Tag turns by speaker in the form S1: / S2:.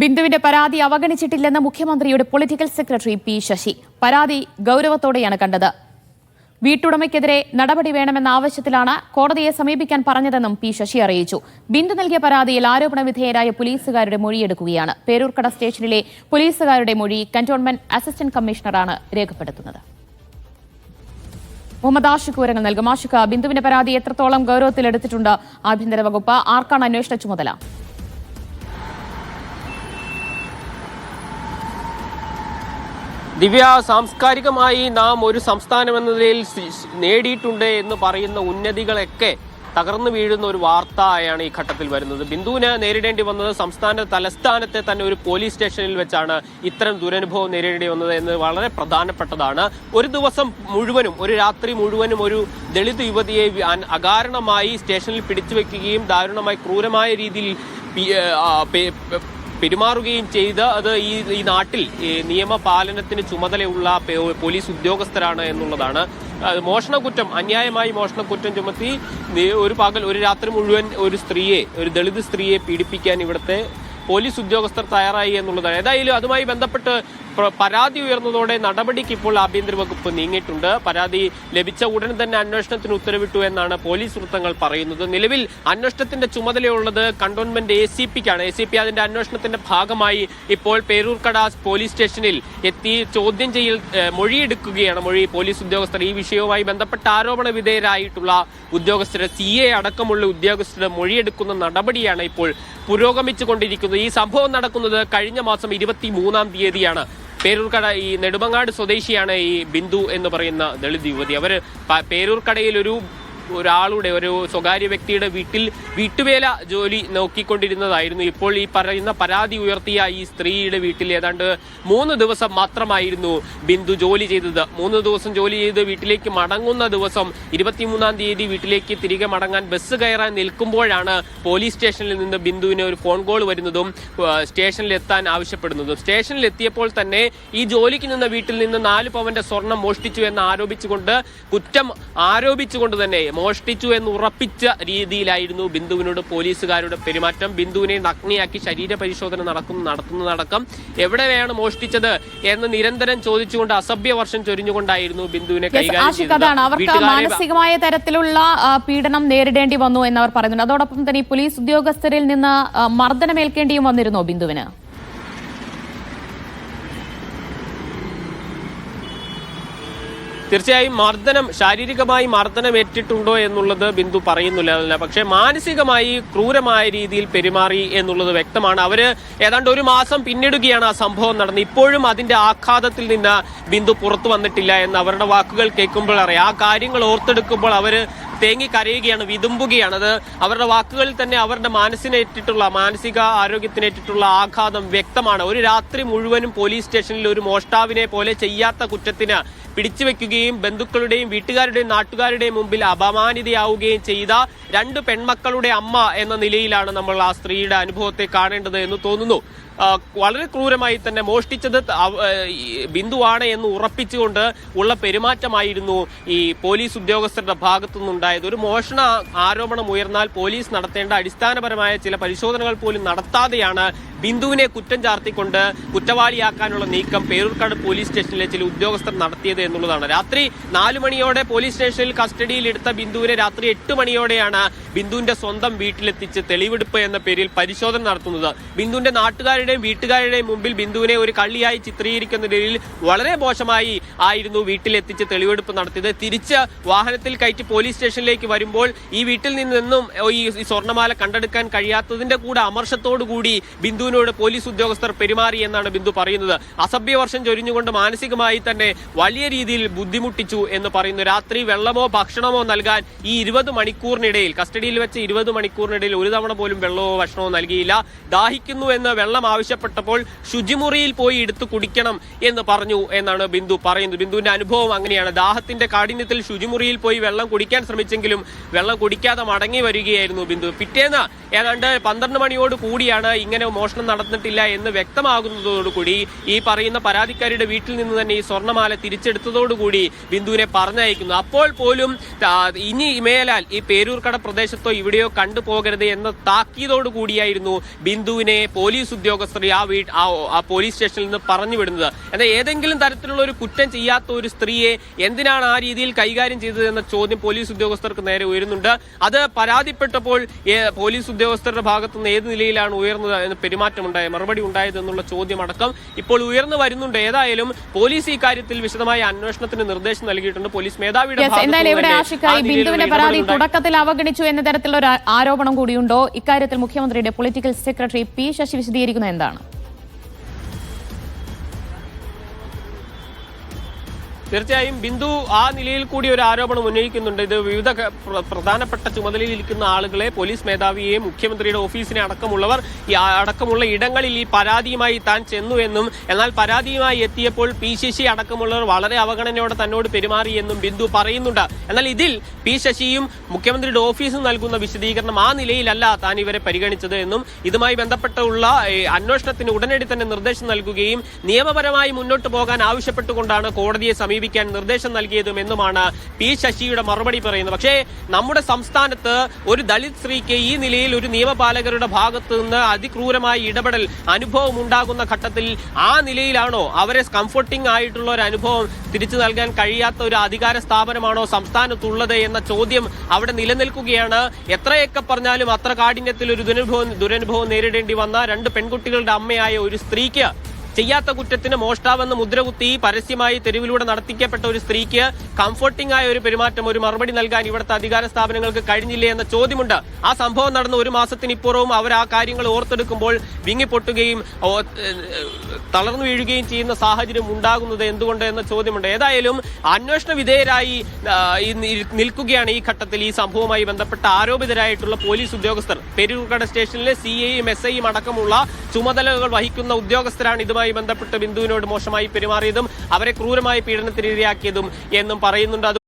S1: ബിന്ദുവിന്റെ പരാതി അവഗണിച്ചിട്ടില്ലെന്ന് മുഖ്യമന്ത്രിയുടെ political secretary P Sasi. പരാതി ഗൗരവത്തോടെയാണ് കണ്ടത്. വീട്ടുടമയ്ക്കെതിരെ നടപടി വേണമെന്ന ആവശ്യത്തിലാണ് കോടതിയെ സമീപിക്കാൻ പറഞ്ഞതെന്നും പി ശശി അറിയിച്ചു. ബിന്ദു നൽകിയ പരാതിയിൽ ആരോപണ വിധേയരായ പോലീസുകാരുടെ മൊഴിയെടുക്കുകയാണ്. പേരൂർക്കട സ്റ്റേഷനിലെ പോലീസുകാരുടെ മൊഴി കന്റോൺമെന്റ് അസിസ്റ്റന്റ് കമ്മീഷണറാണ് രേഖപ്പെടുത്തുന്നത്. മുഹമ്മദ് ആഷിഖ് വിവരങ്ങൾ നൽകും. ആഷിഖ്, ബിന്ദുവിന്റെ പരാതി എത്രത്തോളം ഗൗരവത്തിലെടുത്തിട്ടുണ്ട് ആഭ്യന്തര വകുപ്പ്? ആർക്കാണ് അന്വേഷണ ചുമതല?
S2: ദിവ്യ, സാംസ്കാരികമായി നാം ഒരു സംസ്ഥാനമെന്ന നിലയിൽ നേടിയിട്ടുണ്ട് എന്ന് പറയുന്ന ഉന്നതികളൊക്കെ തകർന്നു വീഴുന്ന ഒരു വാർത്തയാണ് ഈ ഘട്ടത്തിൽ വരുന്നത്. ബിന്ദുവിന് നേരിടേണ്ടി വന്നത് സംസ്ഥാന തലസ്ഥാനത്തെ തന്നെ ഒരു പോലീസ് സ്റ്റേഷനിൽ വെച്ചാണ് ഇത്തരം ദുരനുഭവം നേരിടേണ്ടി വന്നത് എന്ന് വളരെ പ്രധാനപ്പെട്ടതാണ്. ഒരു ദിവസം മുഴുവനും, ഒരു രാത്രി മുഴുവനും ഒരു ദളിത് യുവതിയെ അകാരണമായി സ്റ്റേഷനിൽ പിടിച്ചു വെക്കുകയും ദാരുണമായി ക്രൂരമായ രീതിയിൽ പെരുമാറുകയും ചെയ്ത് അത് ഈ നാട്ടിൽ നിയമപാലനത്തിന് ചുമതലയുള്ള പോലീസ് ഉദ്യോഗസ്ഥരാണ് എന്നുള്ളതാണ്. മോഷണക്കുറ്റം, അന്യായമായി മോഷണക്കുറ്റം ചുമത്തി ഒരു രാത്രി മുഴുവൻ ഒരു ദളിത് സ്ത്രീയെ പീഡിപ്പിക്കാൻ ഇവിടുത്തെ പോലീസ് ഉദ്യോഗസ്ഥർ തയ്യാറായി എന്നുള്ളതാണ്. ഏതായാലും അതുമായി ബന്ധപ്പെട്ട് പരാതി ഉയർന്നതോടെ നടപടിക്ക് ഇപ്പോൾ ആഭ്യന്തര വകുപ്പ് നീങ്ങിയിട്ടുണ്ട്. പരാതി ലഭിച്ച ഉടൻ തന്നെ അന്വേഷണത്തിന് ഉത്തരവിട്ടു എന്നാണ് പോലീസ് വൃത്തങ്ങൾ പറയുന്നത്. നിലവിൽ അന്വേഷണത്തിന്റെ ചുമതലയുള്ളത് കന്റോൺമെന്റ് ACPക്കാണ്. ACP അതിന്റെ അന്വേഷണത്തിന്റെ ഭാഗമായി ഇപ്പോൾ പേരൂർക്കട പോലീസ് സ്റ്റേഷനിൽ എത്തി ചോദ്യം ചെയ്യൽ മൊഴിയെടുക്കുകയാണ്. പോലീസ് ഉദ്യോഗസ്ഥർ ഈ വിഷയവുമായി ബന്ധപ്പെട്ട ആരോപണ വിധേയരായിട്ടുള്ള ഉദ്യോഗസ്ഥരെ CA അടക്കമുള്ള ഉദ്യോഗസ്ഥരുടെ മൊഴിയെടുക്കുന്ന നടപടിയാണ് ഇപ്പോൾ പുരോഗമിച്ചുകൊണ്ടിരിക്കുന്നത്. ഈ സംഭവം നടക്കുന്നത് കഴിഞ്ഞ മാസം 23-ാം തീയതിയാണ്. പേരൂർക്കട ഈ നെടുമങ്ങാട് സ്വദേശിയാണ് ഈ ബിന്ദു എന്ന് പറയുന്ന ദളിത് യുവതി. അവർ പേരൂർക്കടയിൽ ഒരാളുടെ ഒരു സ്വകാര്യ വ്യക്തിയുടെ വീട്ടുവേല ജോലി നോക്കിക്കൊണ്ടിരുന്നതായിരുന്നു. ഇപ്പോൾ ഈ പറയുന്ന പരാതി ഉയർത്തിയ ഈ സ്ത്രീയുടെ വീട്ടിൽ ഏതാണ്ട് 3 ദിവസം മാത്രമായിരുന്നു ബിന്ദു ജോലി ചെയ്തത്. 3 ദിവസം ജോലി ചെയ്ത് വീട്ടിലേക്ക് മടങ്ങുന്ന ദിവസം 23-ാം തീയതി വീട്ടിലേക്ക് തിരികെ മടങ്ങാൻ ബസ് കയറാൻ നിൽക്കുമ്പോഴാണ് പോലീസ് സ്റ്റേഷനിൽ നിന്ന് ബിന്ദുവിന് ഒരു ഫോൺ കോൾ വരുന്നതും സ്റ്റേഷനിൽ എത്താൻ ആവശ്യപ്പെടുന്നതും. സ്റ്റേഷനിൽ എത്തിയപ്പോൾ തന്നെ ഈ ജോലിക്ക് നിന്ന വീട്ടിൽ നിന്ന് 4 പവന്റെ സ്വർണം മോഷ്ടിച്ചു എന്ന് ആരോപിച്ചുകൊണ്ട് തന്നെ മോഷ്ടിച്ചു എന്ന് ഉറപ്പിച്ച രീതിയിലായിരുന്നു ബിന്ദുവിനോട് പോലീസുകാരുടെ പെരുമാറ്റം. ബിന്ദുവിനെ നഗ്നയാക്കി ശരീര പരിശോധന നടത്തുന്നതടക്കം എവിടെയാണ് മോഷ്ടിച്ചത് എന്ന് നിരന്തരം ചോദിച്ചുകൊണ്ട് അസഭ്യവർഷം ചൊരിഞ്ഞുകൊണ്ടായിരുന്നു ബിന്ദുവിനെ കൈകാര്യം ചെയ്തത്.
S1: അവർക്ക് മാനസികമായ തരത്തിലുള്ള പീഡനം നേരിടേണ്ടി വന്നു എന്നവർ പറയുന്നുണ്ട്. അതോടൊപ്പം തന്നെ ഈ പോലീസ് ഉദ്യോഗസ്ഥരിൽ നിന്ന് മർദ്ദനമേൽക്കേണ്ടിയും വന്നിരുന്നോ ബിന്ദുവിന്?
S2: തീർച്ചയായും ശാരീരികമായി മർദ്ദനം ഏറ്റിട്ടുണ്ടോ എന്നുള്ളത് ബിന്ദു പറയുന്നില്ല. പക്ഷെ മാനസികമായി ക്രൂരമായ രീതിയിൽ പെരുമാറി എന്നുള്ളത് വ്യക്തമാണ്. അവര് ഏതാണ്ട് 1 മാസം പിന്നിടുകയാണ് ആ സംഭവം നടന്നത്. ഇപ്പോഴും അതിന്റെ ആഘാതത്തിൽ നിന്ന് ബിന്ദു പുറത്തു വന്നിട്ടില്ല എന്ന് അവരുടെ വാക്കുകൾ കേൾക്കുമ്പോൾ അറിയാം. ആ കാര്യങ്ങൾ ഓർത്തെടുക്കുമ്പോൾ അവര് തേങ്ങിക്കരയുകയാണ്, വിതുമ്പുകയാണ്. അത് അവരുടെ വാക്കുകളിൽ തന്നെ അവരുടെ മാനസിക ആരോഗ്യത്തിനേറ്റിട്ടുള്ള ആഘാതം വ്യക്തമാണ്. ഒരു രാത്രി മുഴുവനും പോലീസ് സ്റ്റേഷനിൽ ഒരു മോഷ്ടാവിനെ പോലെ ചെയ്യാത്ത കുറ്റത്തിന് പിടിച്ചുവെക്കുകയും ബന്ധുക്കളുടെയും വീട്ടുകാരുടെയും നാട്ടുകാരുടെയും മുമ്പിൽ അപമാനിതയാവുകയും ചെയ്ത 2 പെൺമക്കളുടെ അമ്മ എന്ന നിലയിലാണ് നമ്മൾ ആ സ്ത്രീയുടെ അനുഭവത്തെ കാണേണ്ടത് എന്ന് തോന്നുന്നു. വളരെ ക്രൂരമായി തന്നെ മോഷ്ടിച്ചത് ബിന്ദുവാണ് എന്ന് ഉറപ്പിച്ചുകൊണ്ട് ഉള്ള പെരുമാറ്റമായിരുന്നു ഈ പോലീസ് ഉദ്യോഗസ്ഥരുടെ ഭാഗത്തു നിന്നുണ്ടായത്. ഒരു മോഷണ ആരോപണം ഉയർന്നാൽ പോലീസ് നടത്തേണ്ട അടിസ്ഥാനപരമായ ചില പരിശോധനകൾ പോലും നടത്താതെയാണ് ബിന്ദുവിനെ കുറ്റം ചാർത്തിക്കൊണ്ട് കുറ്റവാളിയാക്കാനുള്ള നീക്കം പേരൂർക്കാട് പോലീസ് സ്റ്റേഷനിലെ ചില ഉദ്യോഗസ്ഥർ നടത്തിയത് എന്നുള്ളതാണ്. രാത്രി 4 മണിയോടെ പോലീസ് സ്റ്റേഷനിൽ കസ്റ്റഡിയിലെടുത്ത ബിന്ദുവിനെ രാത്രി 8 മണിയോടെയാണ് ബിന്ദുവിന്റെ സ്വന്തം വീട്ടിലെത്തിച്ച് തെളിവെടുപ്പ് എന്ന പേരിൽ പരിശോധന നടത്തുന്നത്. ബിന്ദുവിന്റെ നാട്ടുകാരുടെയും വീട്ടുകാരുടെയും മുമ്പിൽ ബിന്ദുവിനെ ഒരു കള്ളിയായി ചിത്രീകരിക്കുന്ന രീതിയിൽ വളരെ മോശമായി ആയിരുന്നു വീട്ടിലെത്തിച്ച് തെളിവെടുപ്പ് നടത്തിയത്. തിരിച്ച് വാഹനത്തിൽ കയറ്റി പോലീസ് സ്റ്റേഷനിലേക്ക് വരുമ്പോൾ ഈ വീട്ടിൽ നിന്നും ഈ സ്വർണ്ണമാല കണ്ടെടുക്കാൻ കഴിയാത്തതിന്റെ കൂടെ അമർഷത്തോടുകൂടി ബിന്ദുവിനോട് പോലീസ് ഉദ്യോഗസ്ഥർ പെരുമാറി എന്നാണ് ബിന്ദു പറയുന്നത്. അസഭ്യവർഷം ചൊരിഞ്ഞുകൊണ്ട് മാനസികമായി തന്നെ വലിയ രീതിയിൽ ബുദ്ധിമുട്ടിച്ചു എന്ന് പറയുന്നു. രാത്രി വെള്ളമോ ഭക്ഷണമോ നൽകാൻ ഈ 20 മണിക്കൂറിനിടയിൽ, കസ്റ്റഡിയിൽ വെച്ച് 20 മണിക്കൂറിനിടയിൽ ഒരു തവണ പോലും വെള്ളമോ ഭക്ഷണമോ നൽകിയില്ല. ദാഹിക്കുന്നു എന്ന് വെള്ളം ആവശ്യപ്പെട്ടപ്പോൾ ശുചിമുറിയിൽ പോയി എടുത്തു കുടിക്കണം എന്ന് പറഞ്ഞു എന്നാണ് ബിന്ദു പറയുന്നത്. ബിന്ദുവിന്റെ അനുഭവം അങ്ങനെയാണ്. ദാഹത്തിന്റെ കാഠിന്യത്തിൽ ശുചിമുറിയിൽ പോയി വെള്ളം കുടിക്കാൻ ശ്രമിച്ചെങ്കിലും വെള്ളം കുടിക്കാതെ മടങ്ങി വരികയായിരുന്നു ബിന്ദു. പിറ്റേന്ന് ഏതാണ്ട് 12 മണിയോട് കൂടിയാണ് ഇങ്ങനെ മോഷണം അന്വേഷണം നടന്നിട്ടില്ല എന്ന് വ്യക്തമാകുന്നതോടുകൂടി ഈ പറയുന്ന പരാതിക്കാരിയുടെ വീട്ടിൽ നിന്ന് തന്നെ ഈ സ്വർണ്ണമാല തിരിച്ചെടുത്തതോടുകൂടി ബിന്ദുവിനെ പറഞ്ഞയക്കുന്നു. അപ്പോൾ പോലും ഇനി മേലാൽ ഈ പേരൂർക്കട പ്രദേശത്തോ ഇവിടെയോ കണ്ടുപോകരുത് എന്ന താക്കീതോടുകൂടിയായിരുന്നു ബിന്ദുവിനെ പോലീസ് ഉദ്യോഗസ്ഥർ ആ പോലീസ് സ്റ്റേഷനിൽ നിന്ന് പറഞ്ഞു വിടുന്നത്. എന്നാൽ ഏതെങ്കിലും തരത്തിലുള്ള ഒരു കുറ്റം ചെയ്യാത്ത ഒരു സ്ത്രീയെ എന്തിനാണ് ആ രീതിയിൽ കൈകാര്യം ചെയ്തത് എന്ന ചോദ്യം പോലീസ് ഉദ്യോഗസ്ഥർക്ക് നേരെ ഉയരുന്നുണ്ട്. അത് പരാതിപ്പെട്ടപ്പോൾ പോലീസ് ഉദ്യോഗസ്ഥരുടെ ഭാഗത്തു നിന്ന് ഏത് നിലയിലാണ് ഉയർന്നത് എന്ന് പെരുമാറ്റമുണ്ടായ മറുപടി ഉണ്ടായത് എന്നുള്ള ചോദ്യം അടക്കം ഇപ്പോൾ ഉയർന്നു വരുന്നുണ്ട്. ഏതായാലും പോലീസ് ഈ കാര്യത്തിൽ വിശദമായ അന്വേഷണത്തിന് നിർദ്ദേശം നൽകിയിട്ടുണ്ട്. പോലീസ് മേധാവിയുടെ
S1: ബിന്ദുവിന്റെ പരാതി തുടക്കത്തിൽ അവഗണിച്ചു എന്ന തരത്തിലുള്ള ഒരു ആരോപണം കൂടിയുണ്ടോ? ഇക്കാര്യത്തിൽ മുഖ്യമന്ത്രിയുടെ പൊളിറ്റിക്കൽ സെക്രട്ടറി പി ശശി വിശദീകരിക്കുന്നത് എന്താണ്?
S2: തീർച്ചയായും ബിന്ദു ആ നിലയിൽ കൂടി ഒരു ആരോപണം ഉന്നയിക്കുന്നുണ്ട്. ഇത് വിവിധ പ്രധാനപ്പെട്ട ചുമതലയിൽ ഇരിക്കുന്ന ആളുകളെ, പോലീസ് മേധാവിയെയും മുഖ്യമന്ത്രിയുടെ ഓഫീസിനെ അടക്കമുള്ള ഇടങ്ങളിൽ ഈ പരാതിയുമായി താൻ ചെന്നു എന്നും, എന്നാൽ പരാതിയുമായി എത്തിയപ്പോൾ പി ശശി അടക്കമുള്ളവർ വളരെ അവഗണനയോടെ തന്നോട് പെരുമാറിയെന്നും ബിന്ദു പറയുന്നുണ്ട്. എന്നാൽ ഇതിൽ പി ശശിയും മുഖ്യമന്ത്രിയുടെ ഓഫീസും നൽകുന്ന വിശദീകരണം ആ നിലയിലല്ല താൻ ഇവരെ പരിഗണിച്ചത് എന്നും ഇതുമായി ബന്ധപ്പെട്ടുള്ള അന്വേഷണത്തിന് ഉടനടി തന്നെ നിർദ്ദേശം നൽകുകയും നിയമപരമായി മുന്നോട്ട് പോകാൻ ആവശ്യപ്പെട്ടുകൊണ്ടാണ് കോടതിയെ സമീപിക്കാൻ നിർദ്ദേശം നൽകിയതും എന്നുമാണ് പി ശശിയുടെ മറുപടി പറയുന്നത്. പക്ഷേ നമ്മുടെ സംസ്ഥാനത്ത് ഒരു ദളിത് സ്ത്രീക്ക് ഈ നിലയിൽ ഒരു നിയമപാലകരുടെ ഭാഗത്ത് നിന്ന് അതിക്രൂരമായ ഇടപെടൽ അനുഭവം ഉണ്ടാകുന്ന ഘട്ടത്തിൽ ആ നിലയിലാണോ അവരെ കംഫർട്ടിംഗ് ആയിട്ടുള്ള ഒരു അനുഭവം തിരിച്ചു നൽകാൻ കഴിയാത്ത ഒരു അധികാര സ്ഥാപനമാണോ സംസ്ഥാനത്തുള്ളത് എന്ന ചോദ്യം അവിടെ നിലനിൽക്കുകയാണ്. എത്രയൊക്കെ പറഞ്ഞാലും അത്ര കാഠിന്യത്തിൽ ഒരു ദുരനുഭവം നേരിടേണ്ടി വന്ന 2 പെൺകുട്ടികളുടെ അമ്മയായ ഒരു സ്ത്രീക്ക് ചെയ്യാത്ത കുറ്റത്തിന് മോഷ്ടാവെന്ന് മുദ്രകുത്തി പരസ്യമായി തെരുവിലൂടെ നടത്തിക്കപ്പെട്ട ഒരു സ്ത്രീക്ക് കംഫർട്ടിംഗ് ആയ ഒരു പെരുമാറ്റം, ഒരു മറുപടി നൽകാൻ ഇവിടുത്തെ അധികാര സ്ഥാപനങ്ങൾക്ക് കഴിഞ്ഞില്ലേ എന്ന ചോദ്യമുണ്ട്. ആ സംഭവം നടന്ന ഒരു മാസത്തിനിപ്പുറവും അവർ ആ കാര്യങ്ങൾ ഓർത്തെടുക്കുമ്പോൾ വിങ്ങിപ്പൊട്ടുകയും തളർന്നു വീഴുകയും ചെയ്യുന്ന സാഹചര്യം ഉണ്ടാകുന്നത് എന്തുകൊണ്ട് എന്ന ചോദ്യമുണ്ട്. ഏതായാലും അന്വേഷണ വിധേയരായി നിൽക്കുകയാണ് ഈ ഘട്ടത്തിൽ ഈ സംഭവവുമായി ബന്ധപ്പെട്ട ആരോപിതരായിട്ടുള്ള പോലീസ് ഉദ്യോഗസ്ഥർ. പേരൂർക്കട സ്റ്റേഷനിലെ CIയും SIയും അടക്കമുള്ള ചുമതലകൾ വഹിക്കുന്ന ഉദ്യോഗസ്ഥരാണ് ഇതുമായി ബന്ധപ്പെട്ട് ബിന്ദുവിനോട് മോശമായി പെരുമാറിയതും അവരെ ക്രൂരമായി പീഡനത്തിനിരയാക്കിയതും എന്നും പറയുന്നുണ്ട്.